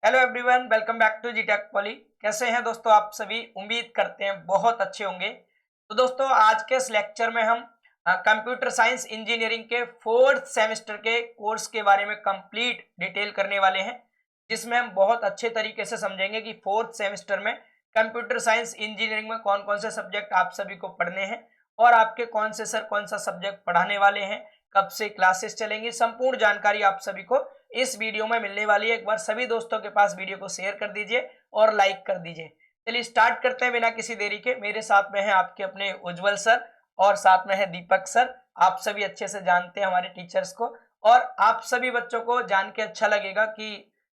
Hello everyone, welcome back to जीटेक Poly. कैसे हैं दोस्तों आप सभी? उम्मीद करते हैं बहुत अच्छे होंगे। तो दोस्तों आज के इस लेक्चर में हम कंप्यूटर साइंस इंजीनियरिंग के फोर्थ सेमेस्टर के कोर्स के बारे में कंप्लीट डिटेल करने वाले हैं, जिसमें हम बहुत अच्छे तरीके से समझेंगे कि फोर्थ सेमेस्टर में कंप्यूटर साइंस इंजीनियरिंग में कौन कौन से सब्जेक्ट आप सभी को पढ़ने हैं और आपके कौन से सर कौन सा सब्जेक्ट पढ़ाने वाले हैं, कब से क्लासेस चलेंगी, संपूर्ण जानकारी आप सभी को इस वीडियो में मिलने वाली है। एक बार सभी दोस्तों के पास वीडियो को शेयर कर दीजिए और लाइक कर दीजिए। चलिए स्टार्ट करते हैं बिना किसी देरी के। मेरे साथ में है आपके अपने उज्जवल सर और साथ में है दीपक सर। आप सभी अच्छे से जानते हैं हमारे टीचर्स को और आप सभी बच्चों को जान के अच्छा लगेगा कि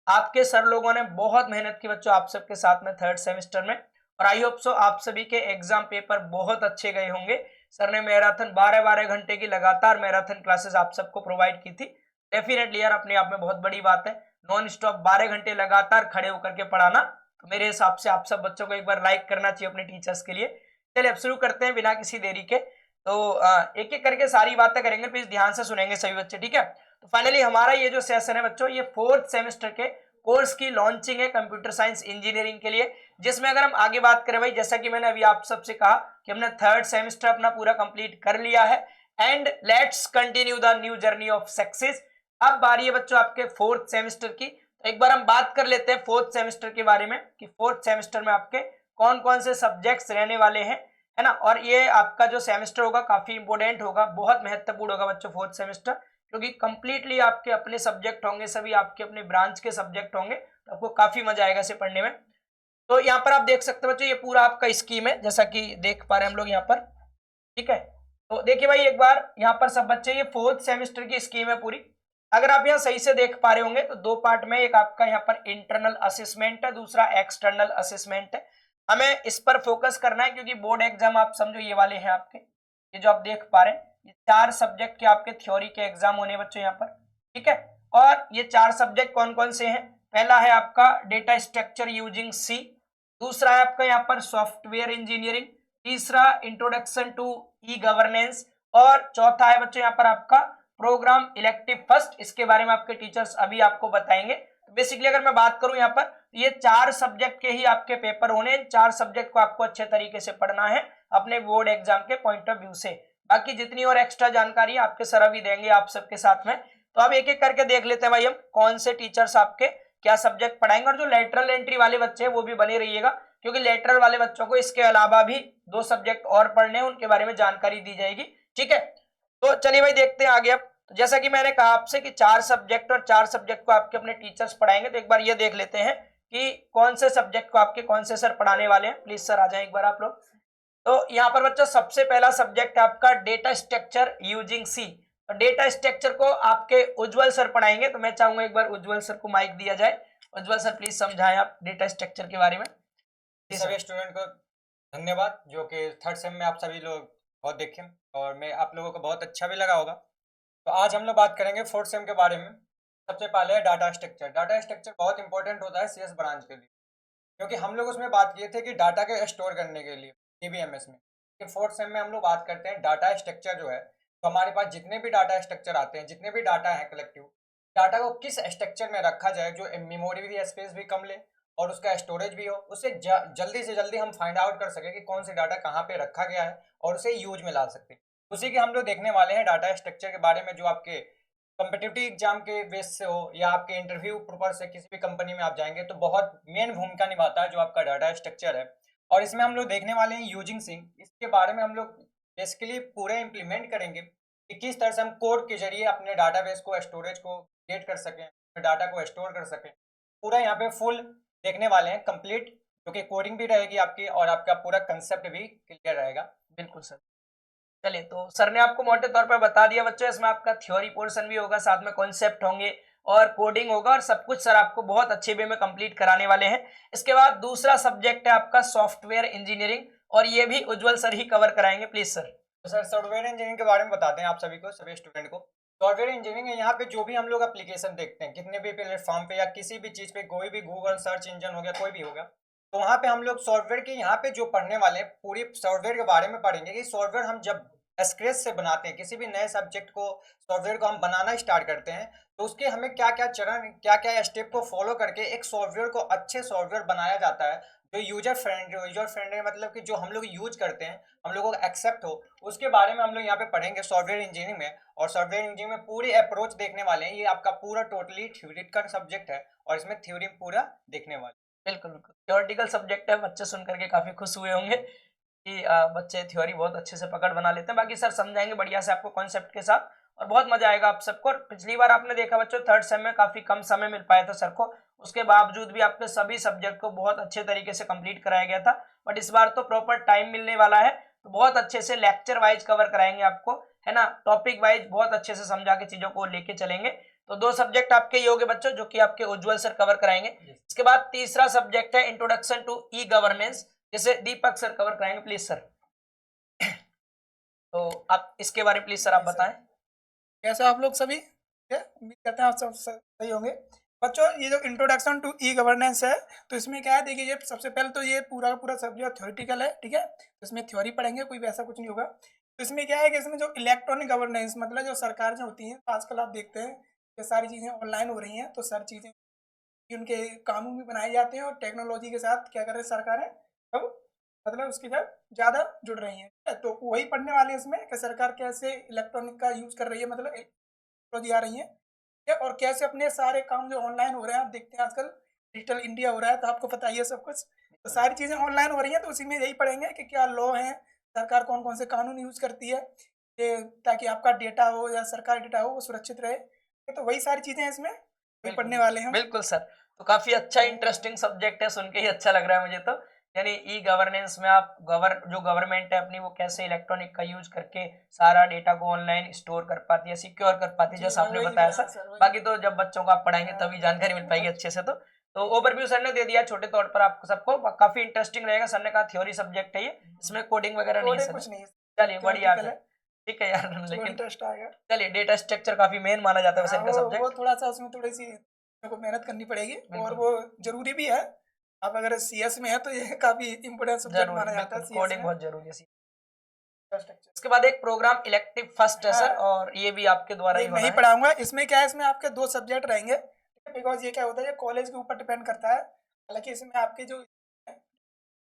आपके सर लोगों ने बहुत मेहनत की बच्चों आप सबके साथ में थर्ड सेमेस्टर में, और आई होप सो आप सभी के एग्जाम पेपर बहुत अच्छे गए होंगे। सर ने मैराथन 12-12 घंटे की लगातार मैराथन क्लासेस आप सबको प्रोवाइड की थी। डेफिनेटली यार अपने आप में बहुत बड़ी बात है, नॉन स्टॉप 12 घंटे लगातार खड़े होकर के पढ़ाना। तो मेरे हिसाब से आप सब बच्चों को एक बार लाइक करना चाहिए अपने टीचर्स के लिए। चलिए अब शुरू करते हैं बिना किसी देरी के। तो एक एक करके सारी बातें करेंगे, प्लीज ध्यान से सुनेंगे सभी बच्चे, ठीक है? तो फाइनली हमारा ये जो सेशन है बच्चों, ये फोर्थ सेमेस्टर के कोर्स की लॉन्चिंग है कंप्यूटर साइंस इंजीनियरिंग के लिए, जिसमें अगर हम आगे बात करें भाई, जैसा कि मैंने अभी आप सबसे कहा कि हमने थर्ड सेमेस्टर अपना पूरा कंप्लीट कर लिया है and let's continue the new journey of success. अब बारी है बच्चों आपके फोर्थ सेमेस्टर की। तो एक बार हम बात कर लेते हैं फोर्थ सेमेस्टर के बारे में कि फोर्थ सेमेस्टर में आपके कौन कौन से सब्जेक्ट्स रहने वाले हैं, है ना। और ये आपका जो सेमेस्टर होगा काफी इंपोर्टेंट होगा, बहुत महत्वपूर्ण होगा बच्चों फोर्थ सेमेस्टर, क्योंकि कंप्लीटली आपके अपने सब्जेक्ट होंगे, सभी आपके अपने ब्रांच के सब्जेक्ट होंगे, तो आपको काफी मजा आएगा इसे पढ़ने में। तो यहाँ पर आप देख सकते हो बच्चों, ये पूरा आपका स्कीम है जैसा कि देख पा रहे हैं हम लोग यहाँ पर, ठीक है। तो देखिए भाई एक बार यहाँ पर सब बच्चे, ये फोर्थ सेमेस्टर की स्कीम है पूरी। अगर आप यहाँ सही से देख पा रहे होंगे तो दो पार्ट में, एक आपका यहाँ पर इंटरनल असेसमेंट है, दूसरा एक्सटर्नल असेसमेंट है। हमें इस पर फोकस करना है क्योंकि बोर्ड एग्जाम आप समझो ये वाले हैं आपके, ये जो आप देख पा रहे हैं, ये 4 सब्जेक्ट के आपके थ्योरी के एग्जाम होने बच्चों यहाँ पर, ठीक है। और ये 4 सब्जेक्ट कौन कौन से हैं? पहला है आपका डेटा स्ट्रक्चर यूजिंग सी, दूसरा है आपका यहाँ पर सॉफ्टवेयर इंजीनियरिंग, तीसरा इंट्रोडक्शन टू ई गवर्नेंस, और चौथा है बच्चों यहाँ पर आपका प्रोग्राम इलेक्टिव फर्स्ट। इसके बारे में आपके टीचर्स अभी आपको बताएंगे। बेसिकली अगर मैं बात करूं यहाँ पर, ये 4 सब्जेक्ट के ही आपके पेपर होने, 4 सब्जेक्ट को आपको अच्छे तरीके से पढ़ना है अपने बोर्ड एग्जाम के पॉइंट ऑफ व्यू से। बाकी जितनी और एक्स्ट्रा जानकारी आपके सर अभी देंगे आप सबके साथ में। तो अब एक एक करके देख लेते हैं भाई हम कौन से टीचर्स आपके क्या सब्जेक्ट पढ़ाएंगे। और जो लेटरल एंट्री वाले बच्चे हैं वो भी बने रहिएगा, क्योंकि लेटरल वाले बच्चों को इसके अलावा भी 2 सब्जेक्ट और पढ़ने हैं, उनके बारे में जानकारी दी जाएगी, ठीक है। तो चलिए भाई देखते हैं आगे। अब तो जैसा कि मैंने कहा आपसे कि 4 सब्जेक्ट और 4 सब्जेक्ट को आपके अपने टीचर्स पढ़ाएंगे, तो एक बार ये देख लेते हैं कि कौन से सब्जेक्ट को आपके कौन से सर पढ़ाने वाले हैं। प्लीज सर आ जाए एक बार आप लोग। तो यहाँ पर बच्चों सबसे पहला सब्जेक्ट है आपका डेटा स्ट्रक्चर यूजिंग सी। तो डेटा स्ट्रक्चर को आपके उज्जवल सर पढ़ाएंगे, तो मैं चाहूंगा एक बार उज्जवल सर को माइक दिया जाए। उज्जवल सर प्लीज समझाएं आप डेटा स्ट्रक्चर के बारे में। सभी स्टूडेंट को धन्यवाद जो कि थर्ड सेम में आप सभी लोग बहुत देखें और मैं आप लोगों को बहुत अच्छा भी लगा होगा। तो आज हम लोग बात करेंगे फोर्थ सेम के बारे में। सबसे पहले है डाटा स्ट्रक्चर। डाटा स्ट्रक्चर बहुत इंपॉर्टेंट होता है सीएस ब्रांच के लिए, क्योंकि हम लोग उसमें बात किए थे कि डाटा के स्टोर करने के लिए डीबीएमएस में। कि फोर्थ सेम में हम लोग बात करते हैं डाटा स्ट्रक्चर जो है, तो हमारे पास जितने भी डाटा स्ट्रक्चर आते हैं, जितने भी डाटा है कलेक्टिव डाटा को किस स्ट्रक्चर में रखा जाए जो मेमोरी भी स्पेस भी कम ले और उसका स्टोरेज भी हो, उससे जल्दी से जल्दी हम फाइंड आउट कर सके कि कौन सी डाटा कहाँ पे रखा गया है और उसे यूज में ला सकते हैं। उसी के हम लोग देखने वाले हैं डाटा स्ट्रक्चर के बारे में, जो आपके कॉम्पिटिटिव एग्जाम के बेस से हो या आपके इंटरव्यू पर्पज से किसी भी कंपनी में आप जाएंगे तो बहुत मेन भूमिका निभाता है जो आपका डाटा स्ट्रक्चर है। और इसमें हम लोग देखने वाले हैं यूजिंग सिंक। इसके बारे में हम लोग बेसिकली पूरे इम्प्लीमेंट करेंगे कि किस तरह से हम कोड के जरिए अपने डाटाबेस को स्टोरेज को क्रिएट कर सकें, डाटा को स्टोर कर सकें। पूरा यहाँ पे फुल देखने वाले हैं कंप्लीट, जो कि कोडिंग भी रहेगी आपकी और आपका पूरा कंसेप्ट भी क्लियर रहेगा। बिल्कुल सर। चलिए तो सर ने आपको मोटे तौर पर बता दिया बच्चों, इसमें आपका थ्योरी पोर्शन भी होगा, साथ में कॉन्सेप्ट होंगे और कोडिंग होगा, और सब कुछ सर आपको बहुत अच्छे वे में कंप्लीट कराने वाले हैं। इसके बाद दूसरा सब्जेक्ट है आपका सॉफ्टवेयर इंजीनियरिंग, और ये भी उज्जवल सर ही कवर कराएंगे। Please sir. तो सर सॉफ्टवेयर इंजीनियरिंग के बारे में बताते हैं आप सभी को, सभी स्टूडेंट को। सॉफ्टवेयर इंजीनियरिंग यहाँ पे जो भी हम लोग एप्लीकेशन देखते हैं कितने भी प्लेटफॉर्म पे या किसी भी चीज़ पे, कोई भी गूगल सर्च इंजन हो गया, कोई भी हो गया, तो वहाँ पे हम लोग सॉफ्टवेयर की यहाँ पे जो पढ़ने वाले हैं पूरी सॉफ्टवेयर के बारे में पढ़ेंगे कि सॉफ्टवेयर हम जब स्क्रैच से बनाते हैं, किसी भी नए सब्जेक्ट को, सॉफ्टवेयर को हम बनाना स्टार्ट करते हैं, तो उसके हमें क्या क्या चरण, क्या क्या स्टेप को फॉलो करके एक सॉफ्टवेयर को अच्छे सॉफ्टवेयर बनाया जाता है जो यूजर फ्रेंडली मतलब कि जो हम लोग यूज करते हैं, हम लोगों को एक्सेप्ट हो, उसके बारे में हम लोग यहाँ पे पढ़ेंगे सॉफ्टवेयर इंजीनियरिंग में। और सॉफ्टवेयर इंजीनियरिंग में पूरी अप्रोच देखने वाले हैं। ये आपका पूरा टोटली थ्योरेटिकल सब्जेक्ट है और इसमें थ्योरी पूरा देखने वाले। बिल्कुल बिल्कुल थ्योरेटिकल सब्जेक्ट है, बच्चे सुन करके काफी खुश हुए होंगे कि बच्चे थ्योरी बहुत अच्छे से पकड़ बना लेते हैं। बाकी सर समझाएंगे बढ़िया से आपको कॉन्सेप्ट के साथ और बहुत मजा आएगा आप सबको। और पिछली बार आपने देखा बच्चों थर्ड सेम में काफी कम समय मिल पाया था सर को, उसके बावजूद भी आपके सभी सब्जेक्ट को बहुत अच्छे तरीके से कंप्लीट कराया गया था। बट इस बार तो प्रॉपर टाइम मिलने वाला है, तो बहुत अच्छे से लेक्चर वाइज कवर कराएंगे आपको, है ना, टॉपिक वाइज बहुत अच्छे से समझा के चीजों को लेके चलेंगे। तो 2 सब्जेक्ट आपके ये होंगे बच्चों जो कि आपके उज्जवल सर कवर कराएंगे। इसके बाद तीसरा सब्जेक्ट है इंट्रोडक्शन टू ई गवर्नेंस, जैसे दीपक सर कवर कराएंगे। Please sir. तो आप इसके बारे में प्लीज सर आप बताएं। कैसे आप लोग सभी उम्मीद करते हैं आप सब सही होंगे। बच्चों ये जो इंट्रोडक्शन टू ई गवर्नेंस है, तो इसमें क्या है, देखिए ये सबसे पहले तो ये पूरा का पूरा सब्जेक्ट थ्योरेटिकल है, ठीक है, तो इसमें थ्योरी पढ़ेंगे, कोई वैसा कुछ नहीं होगा। तो इसमें क्या है कि इसमें जो इलेक्ट्रॉनिक गवर्नेंस मतलब जो सरकार जो होती है, तो आजकल आप देखते हैं कि सारी चीज़ें ऑनलाइन हो रही हैं, तो सारी चीज़ें उनके कानून भी बनाए जाते हैं और टेक्नोलॉजी के साथ क्या कर रही है सरकारें अब मतलब उसके साथ ज़्यादा जुड़ रही हैं। तो वही पढ़ने वाले इसमें कि सरकार कैसे इलेक्ट्रॉनिक का यूज़ कर रही है, मतलब टेक्नोलॉजी आ रही है, ठीक है, और कैसे अपने सारे काम जो ऑनलाइन हो रहे हैं, आप देखते हैं आजकल डिजिटल इंडिया हो रहा है, तो आपको पता ही है सब कुछ, तो सारी चीज़ें ऑनलाइन हो रही हैं, तो उसी में यही पढ़ेंगे कि क्या लॉ है, सरकार कौन कौन से कानून यूज़ करती है ताकि आपका डेटा हो या सरकारी डेटा हो वो सुरक्षित रहे। तो वही सारी चीज़ें हैं इसमें वही पढ़ने वाले हैं। बिल्कुल सर, तो काफी अच्छा इंटरेस्टिंग सब्जेक्ट है, सुन के ही अच्छा लग रहा है मुझे तो। यानी ई गवर्नेंस में आप जो गवर्नमेंट है अपनी वो कैसे इलेक्ट्रॉनिक का यूज करके सारा डेटा को ऑनलाइन स्टोर कर पाती है, सिक्योर कर पाती है, जैसा आपने बताया सर। बाकी तो जब बच्चों को आप पढ़ाएंगे तभी जानकारी मिल पाएगी अच्छे से। तो ओवरव्यू सर ने दे दिया छोटे तौर पर आपको सबको, काफी इंटरेस्टिंग रहेगा। सर ने कहा थ्योरी सब्जेक्ट है ये, इसमें कोडिंग वगैरह नहीं है सर। कुछ नहीं है, चलिए बढ़िया है, theoretical है, ठीक है यार। उसको लेकिन इंटरेस्ट आएगा। चलिए डेटा स्ट्रक्चर काफी मेन माना जाता है वैसे हाँ, इनका वो सब्जेक्ट। थोड़ा सा उसमें थोड़ी सी मेरे को मेहनत करनी पड़ेगी और बिल्कुल। वो जरूरी भी है। अब अगर सीएस में है तो ये काफी इम्पोर्टेंट सब्जेक्ट जरूर माना जाता है बिल्कुल, सीएस कोडिंग में। बहुत जरूरी है। इंफ्रास्ट्रक्चर इसके बाद एक प्रोग्राम इलेक्टिव फर्स्ट है सर, हाँ, और ये भी आपके द्वारा ये ही मैं होना ही है। पढ़ाऊंगा। इसमें क्या है, इसमें आपके 2 सब्जेक्ट रहेंगे, बिकॉज ये क्या होता है, ये कॉलेज के ऊपर डिपेंड करता है। हालांकि इसमें आपके जो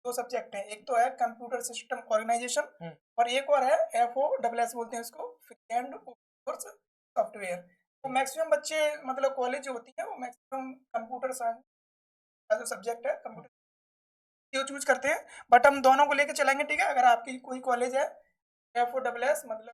2 सब्जेक्ट हैं, एक तो है कंप्यूटर सिस्टम ऑर्गेनाइजेशन और एक और है FOSS बोलते हैं इसको, free and open source software. तो मैक्सिमम बच्चे मतलब कॉलेज जो होती है वो मैक्सिमम कंप्यूटर साइंस का जो सब्जेक्ट है कंप्यूटर ये चूज करते हैं, बट हम दोनों को लेके चलेंगे, ठीक है। अगर आपकी कोई कॉलेज है FOSS मतलब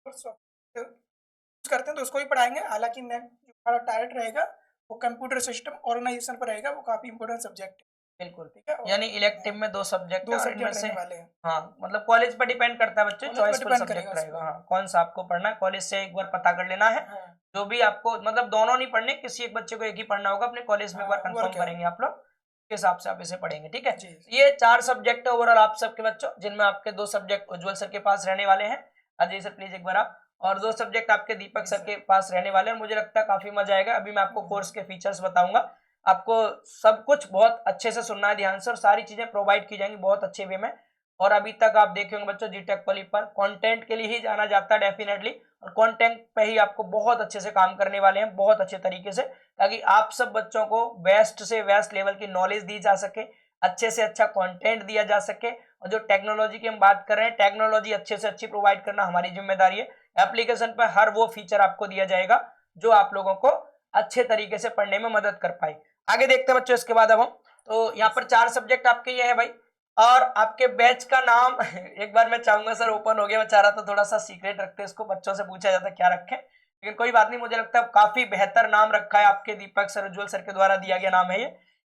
चूज करते हैं तो उसको ही पढ़ाएंगे। हालांकि मैं जो हमारा टारगेट रहेगा वो कंप्यूटर सिस्टम ऑर्गेनाइजेशन पर रहेगा, वो काफी इंपॉर्टेंट सब्जेक्ट है, बिल्कुल, ठीक है। यानी इलेक्टिव में 2 सब्जेक्ट है 2 और इनमें सब्जेक्ट से रहने वाले हैं, हाँ मतलब कॉलेज पर डिपेंड करता है बच्चे, कॉलेज पर चॉइसफुल डिपेंड सब्जेक्ट करेगा उस रहेगा। पर। हाँ कौन सा आपको पढ़ना है कॉलेज से एक बार पता कर लेना है। हाँ, जो भी आपको मतलब दोनों नहीं पढ़ने, किसी एक बच्चे को एक ही पढ़ना होगा, अपने कॉलेज में एक बार हाँ, कंफर्म वर्क है करेंगे आप लोग, उसके हिसाब से आप इसे पढ़ेंगे, ठीक है। जी। ये 4 सब्जेक्ट है ओवरऑल आप सबके बच्चों, जिनमें आपके 2 सब्जेक्ट उज्जवल सर के पास रहने वाले हैं। अजय सर प्लीज एक बार आप, और 2 सब्जेक्ट आपके दीपक सर के पास रहने वाले हैं। मुझे लगता है काफी मजा आएगा। अभी मैं आपको कोर्स के फीचर्स बताऊंगा, आपको सब कुछ बहुत अच्छे से सुनना है ध्यान से, और सारी चीजें प्रोवाइड की जाएंगी बहुत अच्छे वे में। और अभी तक आप देखे होंगे बच्चों जीटेक पॉली पर कंटेंट के लिए ही जाना जाता है डेफिनेटली, और कंटेंट पे ही आपको बहुत अच्छे से काम करने वाले हैं, बहुत अच्छे तरीके से, ताकि आप सब बच्चों को बेस्ट से बेस्ट लेवल की नॉलेज दी जा सके, अच्छे से अच्छा कंटेंट दिया जा सके। और जो टेक्नोलॉजी की हम बात कर रहे हैं, टेक्नोलॉजी अच्छे से अच्छी प्रोवाइड करना हमारी जिम्मेदारी है। एप्लीकेशन पर हर वो फीचर आपको दिया जाएगा जो आप लोगों को अच्छे तरीके से पढ़ने में मदद कर पाए। आगे देखते हैं बच्चों इसके बाद अब हम, तो यहाँ पर 4 सब्जेक्ट आपके ये है भाई। और आपके बैच का नाम एक बार मैं चाहूंगा सर, ओपन हो गया, मैं चाह रहा था थोड़ा सा सीक्रेट रखते, इसको बच्चों से पूछा जाता क्या रखें, लेकिन कोई बात नहीं, मुझे लगता है काफी बेहतर नाम रखा है आपके दीपक सर उज्जवल सर के द्वारा दिया गया नाम है ये।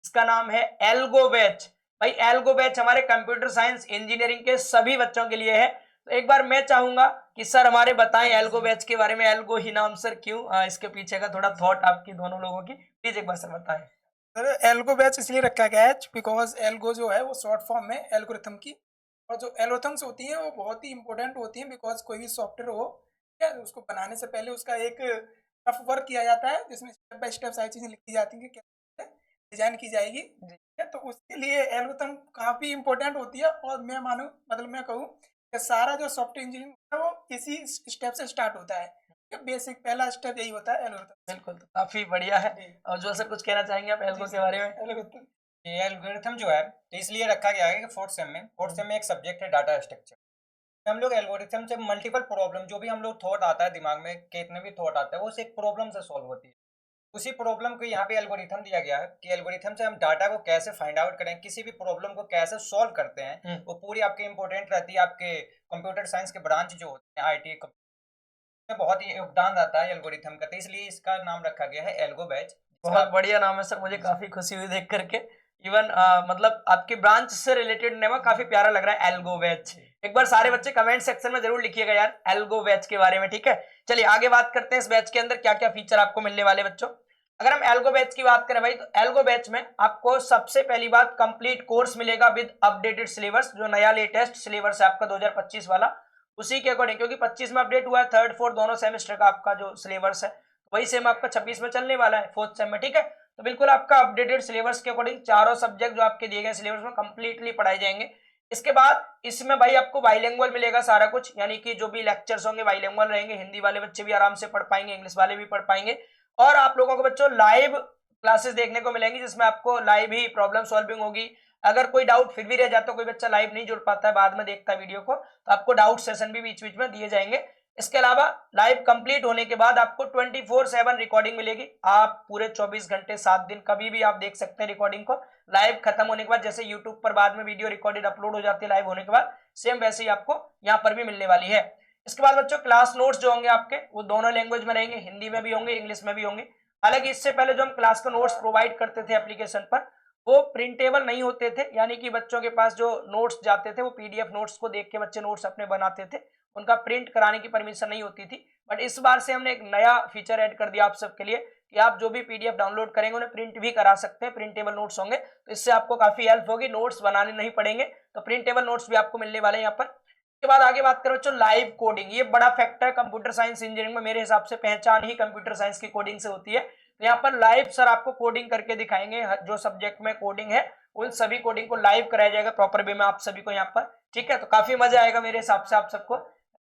इसका नाम है एल्गो बैच। भाई एल्गो बैच हमारे कंप्यूटर साइंस इंजीनियरिंग के सभी बच्चों के लिए है। तो एक बार मैं चाहूंगा कि सर हमारे बताएं एल्गो बैच के बारे में, एल्गो ही नाम सर क्यों, इसके पीछे का थोड़ा थॉट आपकी दोनों लोगों की प्लीज एक बार सर बताएं। सर एल्गो बैच इसलिए रखा गया है बिकॉज एल्गो जो है वो शॉर्ट फॉर्म में एल्गोरिथम की, और जो एल्गोरिथम्स होती हैं वो बहुत ही इंपॉर्टेंट होती हैं, बिकॉज कोई भी सॉफ्टवेयर हो क्या उसको बनाने से पहले उसका एक रफ वर्क किया जाता है जिसमें स्टेप बाय स्टेप सारी चीज़ें लिखी जाती हैं कि कैसे डिजाइन की जाएगी, ठीक है। तो उसके लिए एल्गोरिथम काफ़ी इंपॉर्टेंट होती है, और मैं मानूँ मतलब मैं कहूँ ये सारा जो सॉफ्टवेयर इंजीनियरिंग है वो इसी स्टेप से स्टार्ट होता है। बेसिक पहला स्टेप यही होता है एल्गोरिथम। बिल्कुल, तो काफी बढ़िया है। जी। और जो सर कुछ कहना चाहेंगे आप एल्गो के बारे में? एल्गोरिथम ये एल्गोरिथम जो है तो इसलिए रखा गया है कि फोर्थ सेम में एक सब्जेक्ट है डाटा स्ट्रक्चर। हम लोग एल्गोरिथम से मल्टीपल प्रॉब्लम, जो भी हम लोग थॉट आता है दिमाग में, कितने भी थॉट आता है, वो एक प्रॉब्लम से सॉल्व होती है। उसी प्रॉब्लम को यहाँ पे एल्गोरिथम दिया गया है कि एल्गोरिथम से हम डाटा को कैसे फाइंड आउट करें, किसी भी प्रॉब्लम को कैसे सॉल्व करते हैं, वो पूरी आपके इंपॉर्टेंट रहती है। आपके कंप्यूटर साइंस के ब्रांच जो होते हैं आईटी में बहुत ही योगदान रहता है एल्गोरिथम का, तो इसलिए इसका नाम रखा गया है एल्गो बैच। बहुत बढ़िया नाम है सर, मुझे काफी खुशी हुई देख करके। इवन मतलब आपके ब्रांच से रिलेटेड नेम काफी प्यारा लग रहा है, एल्गो बैच। एक बार सारे बच्चे कमेंट सेक्शन में जरूर लिखिएगा यार एल्गो बैच के बारे में, ठीक है। चलिए आगे बात करते हैं इस बैच के अंदर क्या क्या फीचर आपको मिलने वाले बच्चों। अगर हम एल्गो बैच की बात करें भाई, तो एल्गो बैच में आपको सबसे पहली बात कंप्लीट कोर्स मिलेगा विद अपडेटेड सिलेबस। जो नया लेटेस्ट सिलेबस है आपका 2025 वाला, उसी के अकॉर्डिंग, क्योंकि 25 में अपडेट हुआ है, थर्ड फोर्थ दोनों सेमेस्टर का आपका जो सिलेबस है वही सेम आपका 26 में चलने वाला है फोर्थ सेम में, ठीक है। तो बिल्कुल आपका अपडेटेड सिलेबस के अकॉर्डिंग चारों सब्जेक्ट जो आपके दिए गए सिलेबस में कंप्लीटली पढ़ाए जाएंगे। इसके बाद इसमें भाई आपको बाइलिंगुअल मिलेगा सारा कुछ, यानी कि जो भी लेक्चर्स होंगे बाइलिंगुअल रहेंगे। हिंदी वाले बच्चे भी आराम से पढ़ पाएंगे, इंग्लिश वाले भी पढ़ पाएंगे। और आप लोगों को बच्चों लाइव क्लासेस देखने को मिलेंगी, जिसमें आपको लाइव ही प्रॉब्लम सॉल्विंग होगी। अगर कोई डाउट फिर भी रह जाता है, कोई बच्चा लाइव नहीं जुड़ पाता है, बाद में देखता है वीडियो को, तो आपको डाउट सेशन भी बीच बीच में दिए जाएंगे। इसके अलावा लाइव कंप्लीट होने के बाद आपको 24/7 रिकॉर्डिंग मिलेगी। आप पूरे 24 घंटे 7 दिन कभी भी आप देख सकते हैं रिकॉर्डिंग को। लाइव खत्म होने के बाद जैसे यूट्यूब पर बाद में वीडियो रिकॉर्डेड अपलोड हो जाती है लाइव होने के बाद, सेम वैसे ही आपको यहाँ पर भी मिलने वाली है। इसके बाद बच्चों क्लास नोट्स जो होंगे आपके, वो दोनों लैंग्वेज में रहेंगे, हिंदी में भी होंगे, इंग्लिश में भी होंगे। हालांकि इससे पहले जो हम क्लास के नोट्स प्रोवाइड करते थे एप्लीकेशन पर, वो प्रिंटेबल नहीं होते थे, यानी कि बच्चों के पास जो नोट्स जाते थे वो पीडीएफ नोट्स को देख के बच्चे नोट्स अपने बनाते थे, उनका प्रिंट कराने की परमिशन नहीं होती थी। बट इस बार से हमने एक नया फीचर ऐड कर दिया आप सबके लिए कि आप जो भी पीडीएफ डाउनलोड करेंगे उन्हें प्रिंट भी करा सकते हैं, प्रिंटेबल नोट्स होंगे, तो इससे आपको काफी हेल्प होगी, नोट्स बनाने नहीं पड़ेंगे, तो प्रिंटेबल नोट्स भी आपको मिलने वाले हैं यहाँ पर। इसके बाद आगे बात करो बच्चों लाइव कोडिंग, ये बड़ा फैक्टर है कंप्यूटर साइंस इंजीनियरिंग में, मेरे हिसाब से पहचान ही कंप्यूटर साइंस की कोडिंग से होती है। तो यहाँ पर लाइव सर आपको कोडिंग करके दिखाएंगे, जो सब्जेक्ट में कोडिंग है उन सभी कोडिंग को लाइव कराया जाएगा प्रॉपर वे में आप सभी को यहाँ पर, ठीक है। तो काफी मजा आएगा मेरे हिसाब से आप सबको,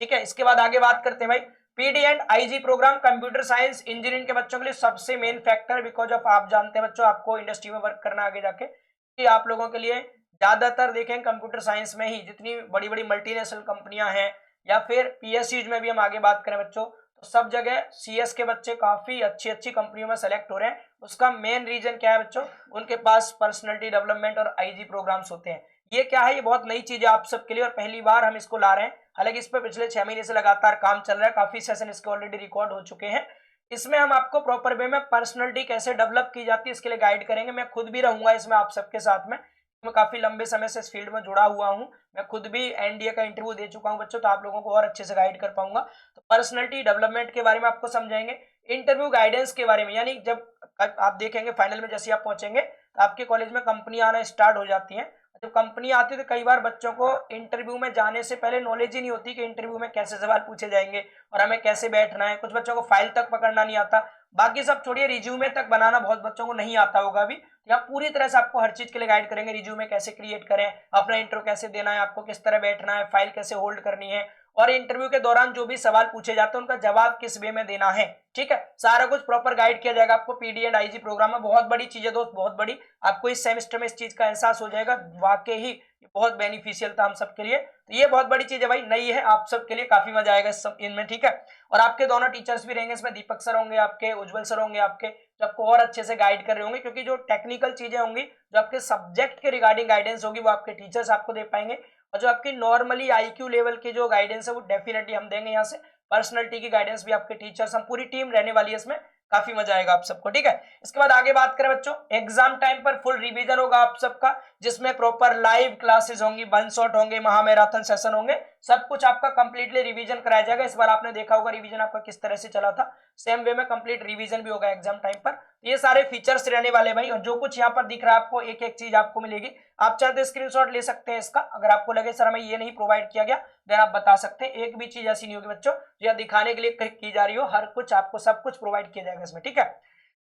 ठीक है। इसके बाद आगे बात करते हैं भाई PD and IG program computer science engineering के बच्चों के लिए सबसे मेन फैक्टर, बिकॉज ऑफ आप जानते हैं बच्चों आपको इंडस्ट्री में वर्क करना आगे जाके, कि आप लोगों के लिए ज्यादातर देखें कंप्यूटर साइंस में ही जितनी बड़ी बड़ी मल्टीनेशनल कंपनियां हैं, या फिर पीएसयूज में भी हम आगे बात करें बच्चों, तो सब जगह सीएस के बच्चे काफी अच्छी अच्छी कंपनियों में सेलेक्ट हो रहे हैं। उसका मेन रीजन क्या है बच्चों, उनके पास पर्सनालिटी डेवलपमेंट और आईजी प्रोग्राम्स होते हैं। ये क्या है, ये बहुत नई चीज है आप सबके लिए और पहली बार हम इसको ला रहे हैं। हालांकि इस पर पिछले 6 महीने से लगातार काम चल रहा है, काफी सेशन इसके ऑलरेडी रिकॉर्ड हो चुके हैं। इसमें हम आपको प्रॉपर वे में पर्सनालिटी कैसे डेवलप की जाती है इसके लिए गाइड करेंगे। मैं खुद भी रहूंगा इसमें आप सबके साथ में, मैं काफी लंबे समय से इस फील्ड में जुड़ा हुआ हूं, मैं खुद भी एनडीए का इंटरव्यू दे चुका हूं बच्चों, तो आप लोगों को और अच्छे से गाइड कर पाऊंगा। तो पर्सनालिटी डेवलपमेंट के बारे में आपको समझाएंगे, इंटरव्यू गाइडेंस के बारे में, यानी जब आप देखेंगे फाइनल में जैसे आप पहुंचेंगे तो आपके कॉलेज में कंपनी आना स्टार्ट हो जाती है। जब कंपनी आती है तो कई बार बच्चों को इंटरव्यू में जाने से पहले नॉलेज ही नहीं होती कि इंटरव्यू में कैसे सवाल पूछे जाएंगे और हमें कैसे बैठना है। कुछ बच्चों को फाइल तक पकड़ना नहीं आता, बाकी सब छोड़िए रिज्यूमे तक बनाना बहुत बच्चों को नहीं आता होगा अभी। यहाँ पूरी तरह से आपको हर चीज के लिए गाइड करेंगे, रिज्यूमे कैसे क्रिएट करें, अपना इंट्रो कैसे देना है, आपको किस तरह बैठना है, फाइल कैसे होल्ड करनी है, और इंटरव्यू के दौरान जो भी सवाल पूछे जाते हैं उनका जवाब किस वे में देना है, ठीक है। सारा कुछ प्रॉपर गाइड किया जाएगा आपको पीडी एंड आईजी प्रोग्राम में। बहुत बड़ी चीज है दोस्त, बहुत बड़ी, आपको इस सेमेस्टर में इस चीज का एहसास हो जाएगा, वाकई ही बहुत बेनिफिशियल था हम सबके लिए। तो ये बहुत बड़ी चीज है भाई, नई है आप सबके लिए, काफी मजा आएगा इनमें, ठीक है। और आपके दोनों टीचर्स भी रहेंगे इसमें, दीपक सर होंगे आपके, उज्जवल सर होंगे आपके, जो आपको और अच्छे से गाइड कर रहे होंगे, क्योंकि जो टेक्निकल चीजें होंगी, जो आपके सब्जेक्ट के रिगार्डिंग गाइडेंस होगी वो आपके टीचर्स आपको दे पाएंगे, और जो आपकी नॉर्मली आईक्यू लेवल की जो गाइडेंस है वो डेफिनेटली हम देंगे यहाँ से। पर्सनालिटी की गाइडेंस भी आपके टीचर्स, हम पूरी टीम रहने वाली है इसमें, काफी मजा आएगा आप सबको, ठीक है। इसके बाद आगे बात करें बच्चों, एग्जाम टाइम पर फुल रिवीजन होगा आप सबका, जिसमें प्रॉपर लाइव क्लासेस होंगी, वन शॉट होंगे, महामैराथन सेशन होंगे, सब कुछ आपका कंप्लीटली रिवीजन कराया जाएगा। इस बार आपने देखा होगा रिवीजन आपका किस तरह से चला था, सेम वे में कंप्लीट रिवीजन भी होगा एग्जाम टाइम पर। ये सारे फीचर्स रहने वाले भाई, और जो कुछ यहाँ पर दिख रहा है आपको, एक एक चीज आपको मिलेगी। आप चाहते हैं स्क्रीनशॉट ले सकते हैं इसका, अगर आपको लगे सर हमें ये नहीं प्रोवाइड किया गया, देन आप बता सकते हैं। एक भी चीज ऐसी नहीं होगी बच्चों जो दिखाने के लिए की जा रही हो, हर कुछ आपको सब कुछ प्रोवाइड किया जाएगा इसमें, ठीक है।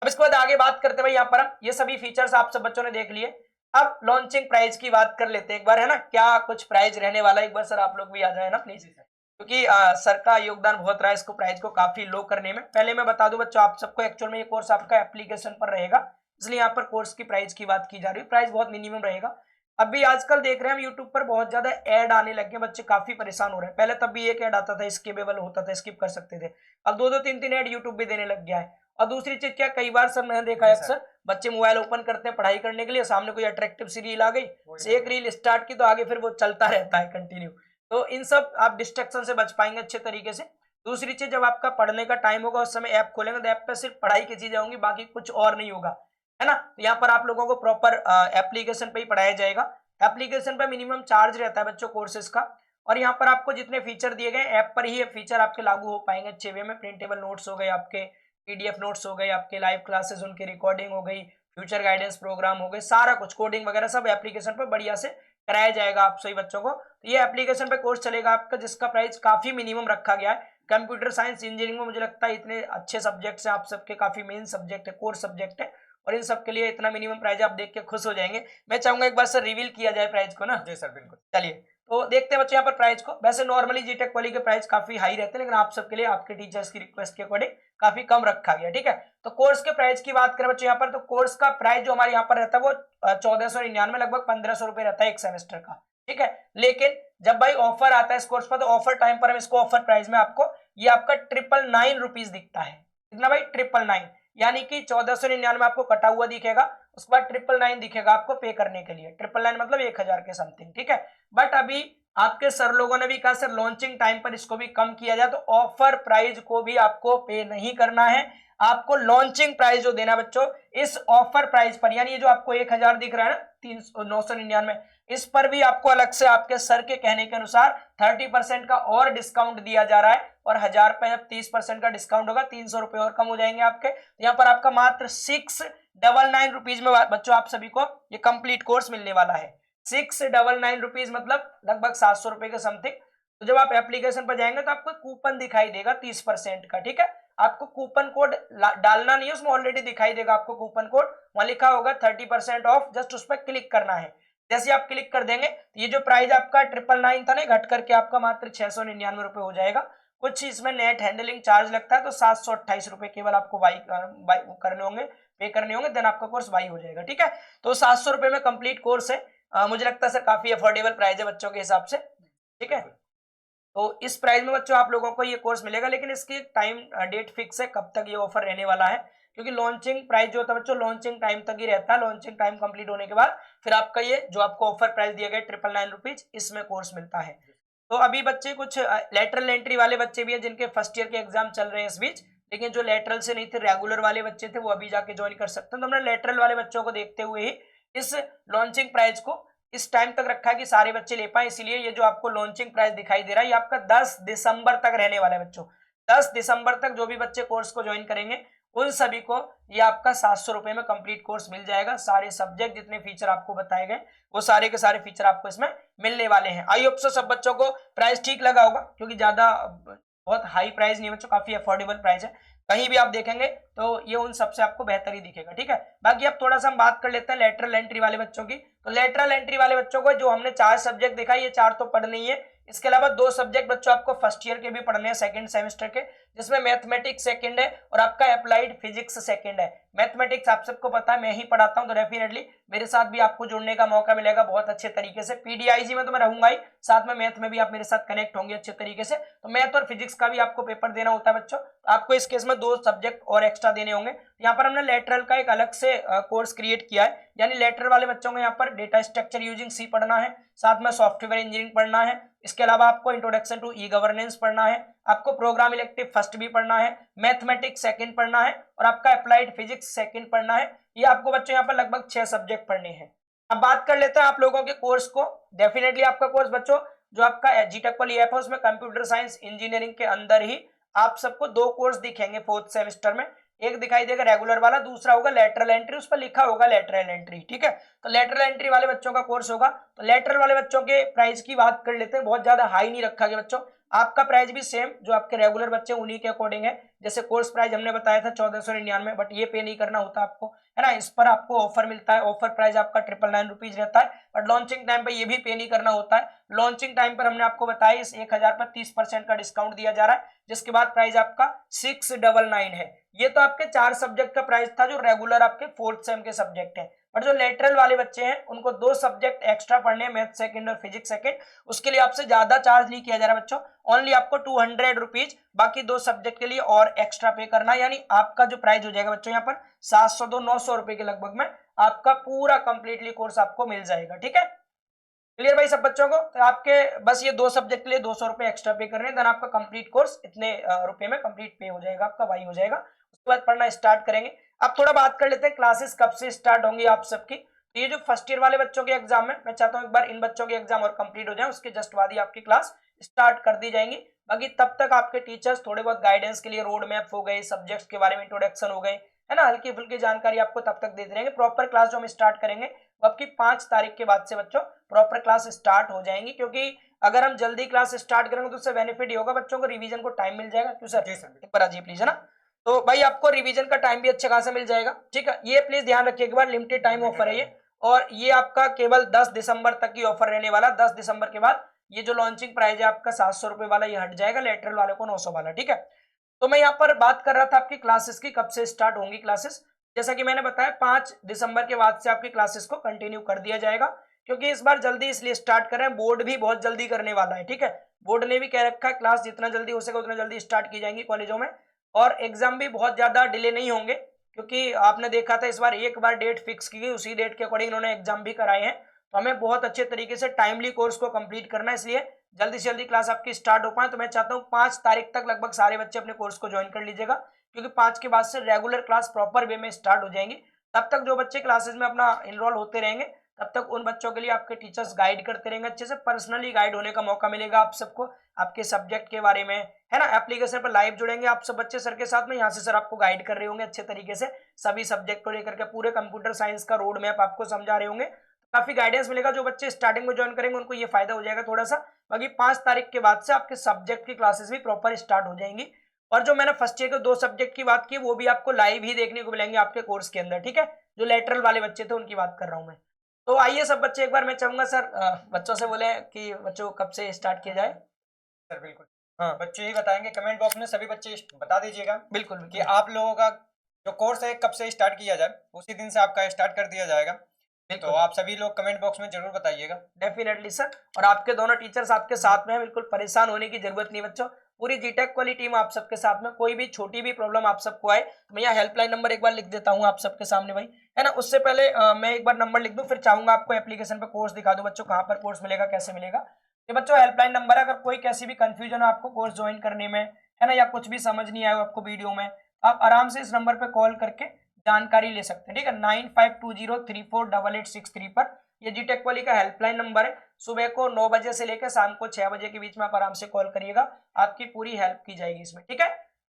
अब इसके बाद आगे बात करते हैं भाई, यहाँ पर हम ये सभी फीचर्स आप सब बच्चों ने देख लिए। अब लॉन्चिंग प्राइस की बात कर लेते हैं एक बार, है ना, क्या कुछ प्राइस रहने वाला है। एक बार सर आप लोग भी आ जाए ना प्लीज, क्योंकि सर का योगदान बहुत रहा है इसको प्राइस को काफी लो करने में। पहले मैं बता दूं बच्चों आप सबको, एक्चुअल में ये कोर्स आपका एप्लीकेशन पर रहेगा, इसलिए यहाँ पर कोर्स की प्राइस की बात की जा रही है। प्राइस बहुत मिनिमम रहेगा। अभी आजकल देख रहे हैं हम यूट्यूब पर बहुत ज्यादा ऐड आने लगे हैं, बच्चे काफी परेशान हो रहे हैं। पहले तब भी एक ऐड आता था, स्किपेबल होता था, स्किप कर सकते थे। अब 2-2 3-3 ऐड यूट्यूब भी देने लग गया है। और दूसरी चीज क्या, कई बार सर मैंने देखा है अक्सर बच्चे मोबाइल ओपन करते हैं पढ़ाई करने के लिए, सामने कोई अट्रैक्टिव सी रील आ गई, एक रील स्टार्ट की तो आगे फिर वो चलता रहता है कंटिन्यू। तो इन सब आप डिस्ट्रक्शन से बच पाएंगे अच्छे तरीके से। दूसरी चीज, जब आपका पढ़ने का टाइम होगा उस समय ऐप खोलेंगे तो ऐप पे सिर्फ पढ़ाई की चीजें होंगी, बाकी कुछ और नहीं होगा, है ना। तो यहाँ पर आप लोगों को प्रॉपर एप्लीकेशन पे ही पढ़ाया जाएगा। एप्लीकेशन पे मिनिमम चार्ज रहता है बच्चों कोर्सेज का, और यहाँ पर आपको जितने फीचर दिए गए ऐप पर ही ये फीचर आपके लागू हो पाएंगे अच्छे वे में। प्रिंटेबल नोट्स हो गए आपके, पीडीएफ नोट्स हो गए आपके, लाइव क्लासेस उनकी रिकॉर्डिंग हो गई, फ्यूचर गाइडेंस प्रोग्राम हो गए, सारा कुछ कोडिंग वगैरह सब एप्लीकेशन पर बढ़िया से कराया जाएगा आप सभी बच्चों को। तो ये एप्लीकेशन पे कोर्स चलेगा आपका, जिसका प्राइस काफी मिनिमम रखा गया है। कंप्यूटर साइंस इंजीनियरिंग में मुझे लगता है इतने अच्छे सब्जेक्ट्स हैं आप सबके, काफी मेन सब्जेक्ट है, कोर सब्जेक्ट है, और इन सब के लिए इतना मिनिमम प्राइस आप देख के खुश हो जाएंगे। मैं चाहूंगा एक बार सर रिवील किया जाए प्राइस को ना। जी सर बिल्कुल। चलिए तो देखते हैं बच्चों यहाँ पर प्राइस को। वैसे नॉर्मली जीटेक वाली के प्राइस काफी हाई रहते हैं, लेकिन आप सबके लिए आपके टीचर्स की रिक्वेस्ट के अकॉर्डिंग काफी कम रखा गया, ठीक है। तो कोर्स के प्राइस की बात करें बच्चों यहाँ पर, तो कोर्स का प्राइस जो हमारे यहाँ पर रहता है वो 1499, लगभग 1500 रुपए रहता है एक सेमेस्टर का, ठीक है। लेकिन जब भाई ऑफर आता है इस कोर्स पर, तो ऑफर टाइम पर हम इसको ऑफर प्राइस में आपको ये आपका 999 रुपीज दिखता है। कितना भाई, 999, यानी कि 1499 आपको कटा हुआ दिखेगा, उसके बाद 999 दिखेगा आपको पे करने के लिए। 999 मतलब 1000 के समथिंग, ठीक है। बट अभी आपके सर लोगों ने भी कहा सर लॉन्चिंग टाइम पर इसको भी कम किया जाए, तो ऑफर प्राइस को भी आपको पे नहीं करना है। आपको लॉन्चिंग प्राइस जो देना बच्चों, इस ऑफर प्राइस पर, यानी ये जो आपको 1000 दिख रहा है ना 999, इस पर भी आपको अलग से आपके सर के कहने के अनुसार 30% का और डिस्काउंट दिया जा रहा है। और 1000 पे जब 30% का डिस्काउंट होगा 300 रुपए और कम हो जाएंगे आपके। यहाँ पर आपका मात्र 699 रुपीज में बच्चों आप सभी को ये कंप्लीट कोर्स मिलने वाला है। 699 रुपीज मतलब लगभग 700 रुपए के समथिंग। तो जब आप एप्लीकेशन पर जाएंगे तो आपको कूपन दिखाई देगा 30% का, ठीक है। आपको कूपन कोड डालना नहीं है, उसमें ऑलरेडी दिखाई देगा आपको कूपन कोड, वहां लिखा होगा 30% ऑफ, जस्ट उस पर क्लिक करना है। जैसे आप क्लिक कर देंगे तो ये जो प्राइस आपका 999 था ना, घट करके आपका मात्र 699 रुपए हो जाएगा। कुछ इसमें नेट हैंडलिंग चार्ज लगता है, तो 728 रुपए केवल आपको बाई करने होंगे, पे करने होंगे, देन आपका कोर्स बाई हो जाएगा, ठीक है। तो 700 रुपए में कंप्लीट कोर्स है। मुझे लगता है सर काफी अफोर्डेबल प्राइस है बच्चों के हिसाब से, ठीक है। तो इस प्राइस में बच्चों आप लोगों को ये कोर्स मिलेगा, लेकिन इसकी टाइम डेट फिक्स है कब तक ये ऑफर रहने वाला है, क्योंकि लॉन्चिंग प्राइस जो होता है बच्चों लॉन्चिंग टाइम तक ही रहता है। लॉन्चिंग टाइम कंप्लीट होने के बाद फिर आपका ये जो आपको ऑफर प्राइस दिया गया 999 रुपीज, इसमें कोर्स मिलता है। तो अभी बच्चे कुछ लेटरल एंट्री वाले बच्चे भी हैं जिनके फर्स्ट ईयर के एग्जाम चल रहे हैं इस बीच, लेकिन जो लेटरल से नहीं थे, रेगुलर वाले बच्चे थे, वो अभी जाके ज्वाइन कर सकते हैं। तो हमने लेटरल वाले बच्चों को देखते हुए ही इस लॉन्चिंग प्राइस को इस टाइम तक रखा है कि सारे बच्चे ले पाए, इसीलिए ये जो आपको लॉन्चिंग प्राइस दिखाई दे रहा है ये आपका 10 दिसंबर तक रहने वाला है बच्चों। 10 दिसंबर तक जो भी बच्चे कोर्स को ज्वाइन करेंगे उन सभी को ये आपका 700 रुपए में कंप्लीट कोर्स मिल जाएगा। सारे सब्जेक्ट जितने फीचर आपको बताए गए वो सारे के सारे फीचर आपको इसमें मिलने वाले हैं। आई होप सो सब बच्चों को प्राइस ठीक लगा होगा, क्योंकि ज्यादा बहुत हाई प्राइस नहीं है बच्चों, काफी अफोर्डेबल प्राइस है। कहीं भी आप देखेंगे तो ये उन सबसे आपको बेहतर ही दिखेगा, ठीक है। बाकी अब थोड़ा सा हम बात कर लेते हैं लेटरल एंट्री वाले बच्चों की। तो लेटरल एंट्री वाले बच्चों को जो हमने 4 सब्जेक्ट दिखाई, ये 4 तो पढ़ने ही है, इसके अलावा 2 सब्जेक्ट बच्चों आपको फर्स्ट ईयर के भी पढ़ने हैं, सेकंड सेमेस्टर के, जिसमें मैथमेटिक्स सेकंड है और आपका अप्लाइड फिजिक्स सेकंड है। मैथमेटिक्स आप सबको पता है मैं ही पढ़ाता हूं, तो डेफिनेटली मेरे साथ भी आपको जुड़ने का मौका मिलेगा बहुत अच्छे तरीके से। पीडीआईजी में तो मैं रहूंगा ही, साथ में मैथ में भी आप मेरे साथ कनेक्ट होंगे अच्छे तरीके से। तो मैथ और फिजिक्स का भी आपको पेपर देना होता है बच्चों, आपको इस केस में 2 सब्जेक्ट और एक्स्ट्रा देने होंगे। यहाँ पर हमने लेटरल का एक अलग से कोर्स क्रिएट किया है, यानी लेटरल वाले बच्चों को यहाँ पर डेटा स्ट्रक्चर यूजिंग सी पढ़ना है, साथ में सॉफ्टवेयर इंजीनियरिंग पढ़ना है, इसके अलावा आपको इंट्रोडक्शन टू ई गवर्नेंस पढ़ना है, आपको प्रोग्राम इलेक्टिव फर्स्ट भी पढ़ना है, मैथमेटिक्स सेकंड पढ़ना है और आपका अप्लाइड फिजिक्स सेकंड पढ़ना है। ये आपको बच्चों यहाँ पर लगभग 6 सब्जेक्ट पढ़ने हैं। अब बात कर लेते हैं आप लोगों के कोर्स को। डेफिनेटली आपका कोर्स बच्चों जो आपका जीटेक वाली ऐप है उसमें कंप्यूटर साइंस इंजीनियरिंग के अंदर ही आप सबको 2 कोर्स दिखेंगे 4th सेमेस्टर में। एक दिखाई देगा रेगुलर वाला, दूसरा होगा लेटरल एंट्री, उस पर लिखा होगा लेटरल एंट्री, ठीक है। तो लेटरल एंट्री वाले बच्चों का कोर्स होगा। तो लेटरल वाले बच्चों के प्राइस की बात कर लेते हैं। बहुत ज्यादा हाई नहीं रखा गया बच्चों, आपका प्राइस भी सेम जो आपके रेगुलर बच्चे उन्हीं के अकॉर्डिंग है, जैसे कोर्स प्राइस हमने बताया था 1499, बट ये पे नहीं करना होता आपको, है ना। इस पर आपको ऑफर मिलता है, ऑफर प्राइस आपका 999 रुपीज रहता है, बट लॉन्चिंग टाइम पे ये भी पे नहीं करना होता है। लॉन्चिंग टाइम पर हमने आपको बताया इस 1000 पर 30% का डिस्काउंट दिया जा रहा है, जिसके बाद प्राइस आपका 699 है। ये तो आपके 4 सब्जेक्ट का प्राइस था जो रेगुलर आपके 4th सेम के सब्जेक्ट हैं, बट जो लेटरल वाले बच्चे हैं उनको 2 सब्जेक्ट एक्स्ट्रा पढ़ने हैं, मैथ सेकंड और फिजिक्स सेकंड, उसके लिए आपसे ज्यादा चार्ज नहीं किया जा रहा बच्चों, ओनली आपको 200 रुपीज बाकी 2 सब्जेक्ट के लिए और एक्स्ट्रा पे करना है। यानी आपका जो प्राइस हो जाएगा बच्चों यहाँ पर 702 900 रुपए के लगभग में आपका पूरा कंप्लीटली कोर्स आपको मिल जाएगा। ठीक है, क्लियर भाई सब बच्चों को। तो आपके बस ये 2 सब्जेक्ट के लिए 200 रुपए एक्स्ट्रा पे करने, देन आपका कंप्लीट कोर्स इतने रुपए में कंप्लीट पे हो जाएगा, आपका वाई हो जाएगा। उसके बाद पढ़ना स्टार्ट करेंगे। अब थोड़ा बात कर लेते हैं क्लासेस कब से स्टार्ट होंगी आप सबकी। तो ये जो फर्स्ट ईयर वाले बच्चों के एग्जाम है, मैं चाहता हूँ एक बार इन बच्चों के एग्जाम और कंप्लीट हो जाए, उसके जस्ट बाद ही आपकी क्लास स्टार्ट कर दी जाएंगी। बाकी तब तक आपके टीचर्स थोड़े बहुत गाइडेंस के लिए रोड मैप हो गए, सब्जेक्ट्स के बारे में इंट्रोडक्शन हो गए, है ना, हल्की फुल्की जानकारी आपको तब तक देते रहेंगे। प्रॉपर क्लास जो हम स्टार्ट करेंगे वो आपकी 5 तारीख के बाद से बच्चों प्रॉपर क्लास स्टार्ट हो जाएंगी, क्योंकि अगर हम जल्दी क्लास स्टार्ट करेंगे तो उससे बेनिफिट ही होगा, बच्चों को रिवीजन को टाइम मिल जाएगा। क्यों सर? जी सर। एक बार आइए प्लीज, है ना। तो भाई आपको रिवीजन का टाइम भी अच्छा खासा मिल जाएगा। ठीक है, ये प्लीज ध्यान रखिए, एक बार लिमिटेड टाइम ऑफर है ये, और ये आपका केवल 10 दिसंबर तक की ऑफर रहने वाला। 10 दिसंबर के बाद ये जो लॉन्चिंग प्राइस है आपका 700 रुपए वाला ये हट जाएगा, लेटरल वाले को 900 वाला। ठीक है, तो मैं यहाँ पर बात कर रहा था आपकी क्लासेस की कब से स्टार्ट होंगी क्लासेस। जैसा कि मैंने बताया 5 दिसंबर के बाद से आपकी क्लासेस को कंटिन्यू कर दिया जाएगा, क्योंकि इस बार जल्दी इसलिए स्टार्ट कर रहे हैं, बोर्ड भी बहुत जल्दी करने वाला है। ठीक है, बोर्ड ने भी कह रखा है क्लास जितना जल्दी हो सके उतना जल्दी स्टार्ट की जाएंगी कॉलेजों में, और एग्जाम भी बहुत ज्यादा डिले नहीं होंगे, क्योंकि आपने देखा था इस बार एक बार डेट फिक्स की गई, उसी डेट के अकॉर्डिंग इन्होंने एग्जाम भी कराए हैं। तो हमें बहुत अच्छे तरीके से टाइमली कोर्स को कंप्लीट करना है, इसलिए जल्दी से जल्दी क्लास आपकी स्टार्ट हो पाए। तो मैं चाहता हूँ 5 तारीख तक लगभग सारे बच्चे अपने कोर्स को ज्वाइन कर लीजिएगा, क्योंकि 5 के बाद से रेगुलर क्लास प्रॉपर वे में स्टार्ट हो जाएंगी। तब तक जो बच्चे क्लासेस में अपना इनरोल होते रहेंगे, तब तक उन बच्चों के लिए आपके टीचर्स गाइड करते रहेंगे, अच्छे से पर्सनली गाइड होने का मौका मिलेगा आप सबको, आपके सब्जेक्ट के बारे में, है ना। एप्लीकेशन पर लाइव जुड़ेंगे आप सब बच्चे सर के साथ में, यहाँ से सर आपको गाइड कर रहे होंगे अच्छे तरीके से, सभी सब्जेक्ट को लेकर के पूरे कंप्यूटर साइंस का रोड मैप आपको समझा रहे होंगे, काफी गाइडेंस मिलेगा। जो बच्चे स्टार्टिंग में ज्वाइन करेंगे उनको ये फायदा हो जाएगा थोड़ा सा। बाकी 5 तारीख के बाद से आपके सब्जेक्ट की क्लासेस भी प्रॉपर स्टार्ट हो जाएंगी, और जो मैंने फर्स्ट ईयर के 2 सब्जेक्ट की बात की वो भी आपको लाइव ही देखने को मिलेंगे आपके कोर्स के अंदर। ठीक है, जो लेटरल वाले बच्चे थे उनकी बात कर रहा हूं मैं। तो आइए सब बच्चे, एक बार मैं चाहूंगा सर बच्चों से बोले कि बच्चों कब से स्टार्ट किया जाए। सर बिल्कुल, हाँ बच्चे ही बताएंगे, कमेंट बॉक्स में सभी बच्चे बता दीजिएगा बिल्कुल कि आप लोगों का जो कोर्स है कब से स्टार्ट किया जाए, उसी दिन से आपका स्टार्ट कर दिया जाएगा। तो आप सभी लोग कमेंट बॉक्स में जरूर बताइएगा। डेफिनेटली सर, और आपके दोनों टीचर्स आपके साथ में हैं, बिल्कुल परेशान होने की जरूरत नहीं बच्चों, पूरी जीटेक वाली टीम आप सबके साथ में। कोई भी छोटी भी प्रॉब्लम आप सबको आए तो मैं यहाँ हेल्पलाइन नंबर एक बार लिख देता हूँ आप सबके सामने भाई, है ना। उससे पहले मैं एक बार नंबर लिख दूं, फिर चाहूंगा आपको एप्लीकेशन पे कोर्स दिखा दूं बच्चों, कहाँ पर कोर्स मिलेगा, कैसे मिलेगा। ये बच्चों हेल्पलाइन नंबर है, अगर कोई कैसी भी कंफ्यूजन हो आपको कोर्स ज्वाइन करने में, है ना, या कुछ भी समझ नहीं आया हो आपको वीडियो में, आप आराम से इस नंबर पर कॉल करके जानकारी ले सकते हैं। ठीक है, 9520348863 पर ये जीटेक वाली का हेल्पलाइन नंबर है। सुबह को 9 बजे से लेकर शाम को 6 बजे के बीच में आप आराम से कॉल करिएगा, आपकी पूरी हेल्प की जाएगी इसमें। ठीक है,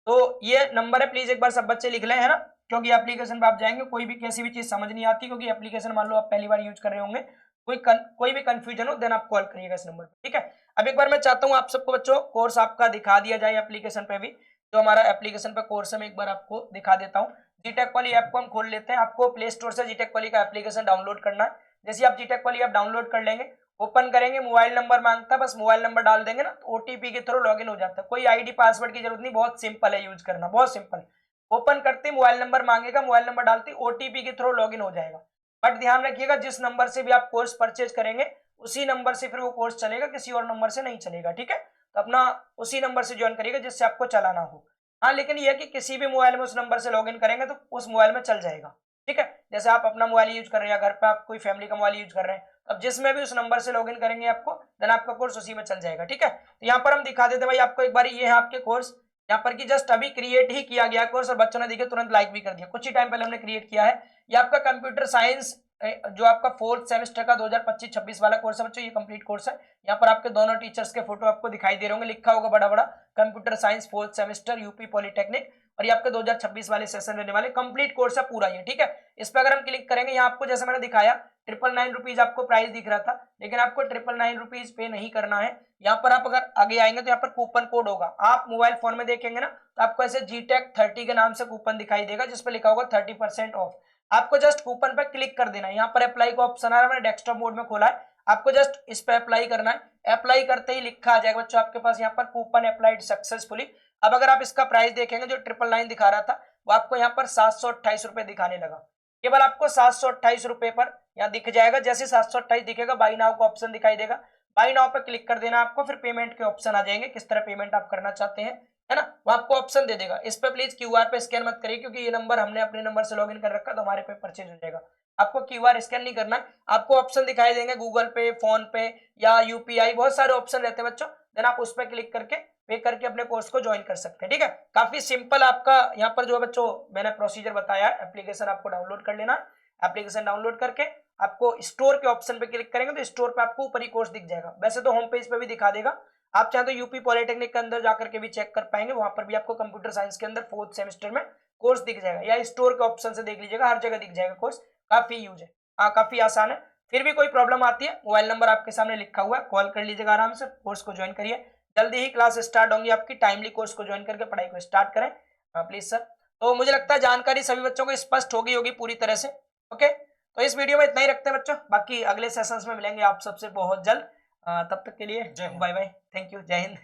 तो ये नंबर है, प्लीज एक बार सब बच्चे लिख लें, है ना, क्योंकि एप्लीकेशन पे आप जाएंगे कोई भी कैसी भी चीज समझ नहीं आती, क्योंकि एप्लीकेशन मान लो आप पहली बार यूज कर रहे होंगे, कोई भी कंफ्यूजन हो देन आप कॉल करिएगा इस नंबर पे। ठीक है, अब एक बार मैं चाहता हूँ आप सबको बच्चों कोर्स आपका दिखा दिया जाए एप्लीकेशन पे भी, जो हमारा एप्लीकेशन पे कोर्स है मैं एक बार आपको दिखा देता हूँ। जीटेक वाली ऐप को हम खोल लेते हैं, आपको प्ले स्टोर से जीटेक वाली का एप्लीकेशन डाउनलोड करना है। जैसे आप जीटेक वाली ऐप डाउनलोड कर लेंगे, ओपन करेंगे, मोबाइल नंबर मांगता है, बस मोबाइल नंबर डाल देंगे ना तो ओटीपी के थ्रू लॉगिन हो जाता है। कोई आईडी पासवर्ड की जरूरत नहीं, बहुत सिंपल है यूज करना, बहुत सिंपल। ओपन करते मोबाइल नंबर मांगेगा, मोबाइल नंबर डालते ओटीपी के थ्रू लॉगिन हो जाएगा। बट ध्यान रखिएगा जिस नंबर से भी आप कोर्स परचेज करेंगे उसी नंबर से फिर वो कोर्स चलेगा, किसी और नंबर से नहीं चलेगा। ठीक है, तो अपना उसी नंबर से ज्वाइन करिएगा जिससे आपको चलाना हो। हाँ, लेकिन यह कि किसी भी मोबाइल में उस नंबर से लॉगिन करेंगे तो उस मोबाइल में चल जाएगा। ठीक है, जैसे आप अपना मोबाइल यूज कर रहे हैं या घर पे आप कोई फैमिली का मोबाइल यूज कर रहे हैं, अब जिसमें भी उस नंबर से लॉगिन करेंगे आपको, देन आपका कोर्स उसी में चल जाएगा। ठीक है, तो यहाँ पर हम दिखा देते भाई आपको एक बार, ये है आपके कोर्स, यहाँ पर कि जस्ट अभी क्रिएट ही किया गया कोर्स और बच्चों ने देखिए तुरंत लाइक भी कर दिया, कुछ ही टाइम पहले हमने क्रिएट किया है। ये आपका कंप्यूटर साइंस जो आपका 4th सेमेस्टर का 2025-26 वाला कोर्स है बच्चों, ये कंप्लीट कोर्स है। यहाँ पर आपके दोनों टीचर्स के फोटो आपको दिखाई दे रहे होंगे, लिखा होगा बड़ा बड़ा computer science 4th semester UP polytechnic, और ये आपके 2026 वाले सेशन रहने वाले, कंप्लीट कोर्स है पूरा ये, ठीक है। इस पर अगर हम क्लिक करेंगे, यहाँ आपको जैसे मैंने दिखाया 999 रुपीज आपको प्राइस दिख रहा था, लेकिन आपको 999 रुपीज पे नहीं करना है। यहाँ पर आप अगर आगे आएंगे तो यहाँ पर कूपन कोड होगा, आप मोबाइल फोन में देखेंगे ना तो आपको ऐसे GTech 30 के नाम से कूपन दिखाई देगा, जिसपे लिखा होगा 30% ऑफ। आपको जस्ट कूपन पे क्लिक कर देना है। यहाँ पर अप्लाई का ऑप्शन आ रहा है, मैंने डेस्कटॉप मोड में खोला है, आपको जस्ट इस पे अप्लाई करना है। अप्लाई करते ही लिखा आ जाएगा बच्चों आपके पास यहाँ पर कूपन अप्लाइड सक्सेसफुली। अब अगर आप इसका प्राइस देखेंगे, जो 999 दिखा रहा था वो आपको यहाँ पर 728 रुपए दिखाने लगा। केवल आपको 728 रुपए पर यहाँ दिख जाएगा। जैसे 728 दिखेगा, बाई नाउ का ऑप्शन दिखाई देगा, बाई नाउ पे क्लिक कर देना आपको। फिर पेमेंट के ऑप्शन आ जाएंगे, किस तरह पेमेंट आप करना चाहते हैं, है ना, वो आपको ऑप्शन दे देगा। इस पे प्लीज QR पे स्कैन मत करिए, क्योंकि ये नंबर हमने अपने नंबर से लॉगिन कर रखा है, तो हमारे पे परचेज हो जाएगा। आपको QR स्कैन नहीं करना है, आपको ऑप्शन दिखाई देंगे गूगल पे, फोन पे या UPI, बहुत सारे ऑप्शन रहते हैं बच्चों। देन आप उस पर क्लिक करके पे करके अपने कोर्स को ज्वाइन कर सकते हैं, ठीक है। काफी सिंपल आपका यहाँ पर जो है बच्चों मैंने प्रोसीजर बताया है। एप्लीकेशन आपको डाउनलोड कर लेना है। एप्लीकेशन डाउनलोड करके आपको स्टोर के ऑप्शन पे क्लिक करेंगे तो स्टोर पे आपको ऊपर ही कोर्स दिख जाएगा। वैसे तो होम पेज पे भी दिखा देगा, आप चाहे तो यूपी पॉलिटेक्निक के अंदर जाकर के भी चेक कर पाएंगे, वहां पर भी आपको कंप्यूटर साइंस के अंदर 4th सेमेस्टर में कोर्स दिख जाएगा, या स्टोर के ऑप्शन से देख लीजिएगा, हर जगह दिख जाएगा कोर्स। काफी यूज है, काफी आसान है। फिर भी कोई प्रॉब्लम आती है, मोबाइल नंबर आपके सामने लिखा हुआ है, कॉल कर लीजिएगा आराम से, कोर्स को ज्वाइन करिए। जल्दी ही क्लास स्टार्ट होंगी आपकी, टाइमली कोर्स को ज्वाइन करके पढ़ाई को स्टार्ट करें प्लीज सर। तो मुझे लगता है जानकारी सभी बच्चों को स्पष्ट हो गई होगी पूरी तरह से। ओके, तो इस वीडियो में इतना ही रखते हैं बच्चों, बाकी अगले सेशंस में मिलेंगे आप सबसे बहुत जल्द। तब तक के लिए बाय बाय, थैंक यू, जय हिंद।